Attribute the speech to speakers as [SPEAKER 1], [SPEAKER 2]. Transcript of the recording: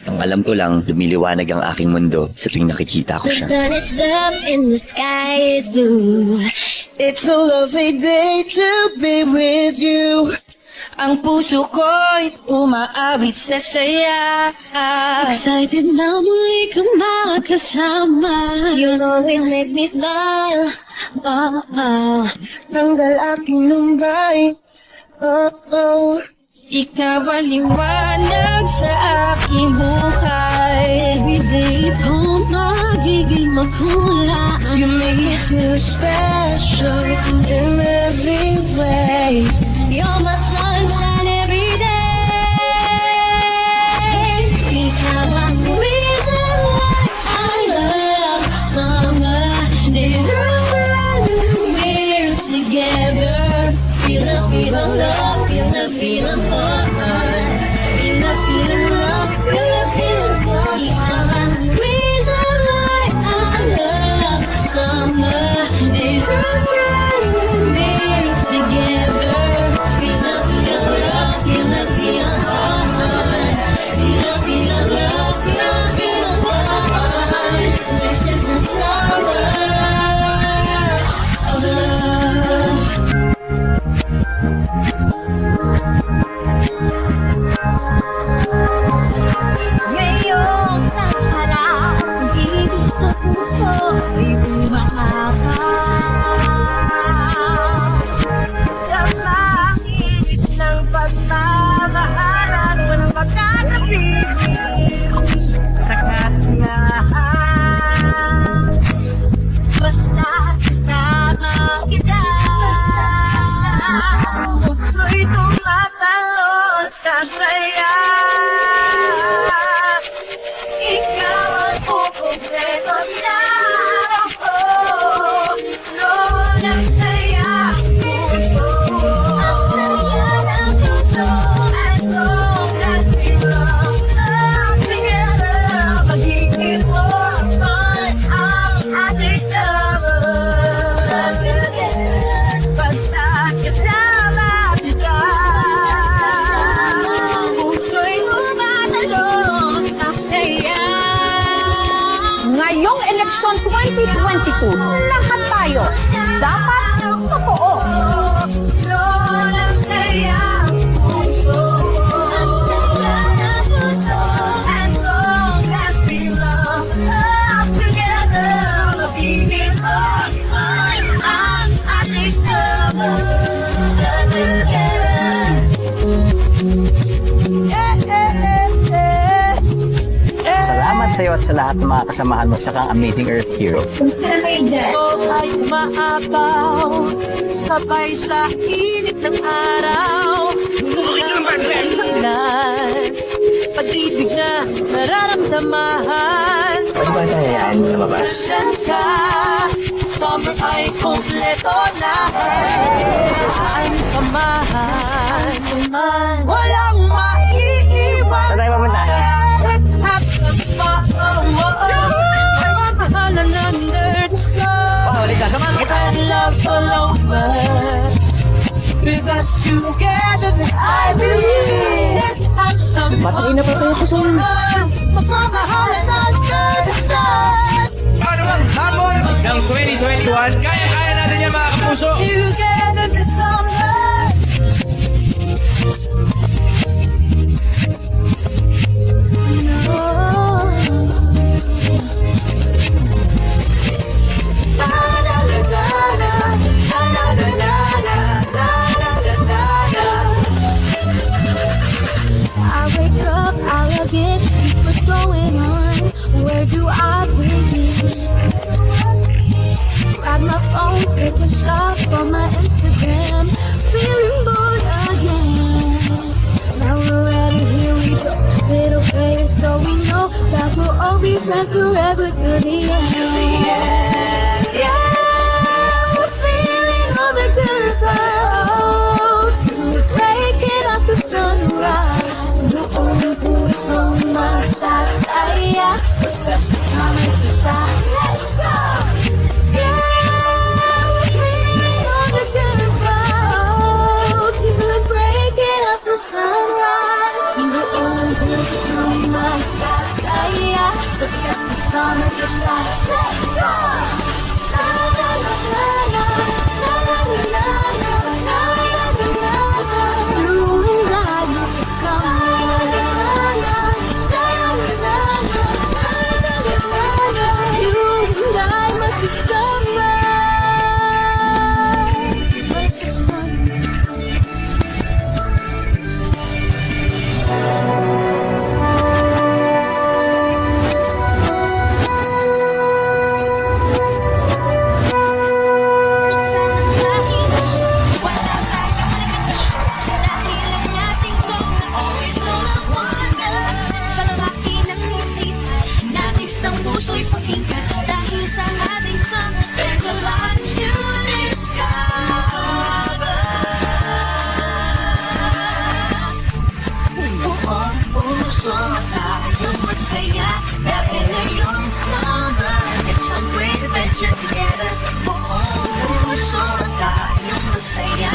[SPEAKER 1] Ang alam ko lang, lumiliwanag ang aking mundo sa tuwing nakikita ko
[SPEAKER 2] The
[SPEAKER 1] siya.
[SPEAKER 2] sun is up and the sky is blue.
[SPEAKER 3] It's a lovely day to be with you. Ang puso ko'y umaawit sa saya.
[SPEAKER 2] Excited na muli kang makasama. You always make me smile. Oh, oh.
[SPEAKER 3] Tanggal aking lumbay. Oh, oh. Ikaw ang liwanag sa aking buhay.
[SPEAKER 2] Everyday ito magiging makulay.
[SPEAKER 3] You make me feel special in every way.
[SPEAKER 2] You're my sunshine every day. Ikaw ang reason why I love summer.
[SPEAKER 3] Days are running, we're together.
[SPEAKER 2] Feel the love, feel the feeling for us.
[SPEAKER 3] Feel the feeling love, feel the feeling for
[SPEAKER 2] Ikaw ang reason why I love summer.
[SPEAKER 3] Days are running, we're together.
[SPEAKER 2] Feel the love, feel the feeling for us. Feel the love, feel the feeling for us. This is the summer of love. Ngayong naharap, pag-ibig sa puso ay bumahabaw.
[SPEAKER 3] Kapangit ng pagmamahalan, walang magkakapit sa kasingahan.
[SPEAKER 2] Basta kasama kita.
[SPEAKER 3] Puso'y tumatalon sa saya.
[SPEAKER 2] Ikaw ang kukumpleto sa araw ko.
[SPEAKER 3] Noon ang saya puso.
[SPEAKER 2] Ang saya ng puso.
[SPEAKER 3] As long as we love together, magiging more fun ang ating summer. Basta kasama kita.
[SPEAKER 2] Puso'y tumatalon sa saya.
[SPEAKER 4] Ngayong eleksyon 2022, lahat tayo dapat totoo.
[SPEAKER 3] Noon ang saya puso.
[SPEAKER 2] Ang saya ng puso.
[SPEAKER 3] As long as we love together, magiging more fun ang ating summer.
[SPEAKER 5] Salamat sa iyo at sa lahat ng mga kasamahan mo sa kang Amazing Earth Hero.
[SPEAKER 3] Puso ay umaapaw, sabay sa init ng araw. Hinang pag-ibig na nararamdaman.
[SPEAKER 5] Pwede ba tayo hayaan mo lumabas?
[SPEAKER 3] Diyan ka, summer ay kompleto na. Saan ka man, walang maiiwan.
[SPEAKER 5] Saan tayo pupunta?
[SPEAKER 3] Let's have some fun. Mamahalan under the sun.
[SPEAKER 5] Ulit ka, samahan kita.
[SPEAKER 3] And love all over. With us together, this I believe. Let's have some fun.
[SPEAKER 5] Pati na pa tayo sa
[SPEAKER 3] Mamahalan under the sun.
[SPEAKER 6] Ano ang hamon ng 2021? Kaya-kaya natin yan mga kapuso!
[SPEAKER 3] Together this summer.
[SPEAKER 2] I wake up, I log in, see what's going on. Where do I begin? Grab my phone, take a shot for my Instagram. summer delight. Let's go! La la la la la, la la la la la, la la la la. You and I must be summer. La la la la la, la la la la. You and I must be summer. Like the sun. Minsan ang nahihirasyon, wala tayong limitasyon. Dahil ang ating song always on a wonder. Palawaki ng isipan, nais ng puso'y pakinggan. Dahil sa ating song, there's a lot to discover. Buong puso tayong magsaya. Dahil ngayong summer, it's a great adventure together. Buong puso tayong magsaya.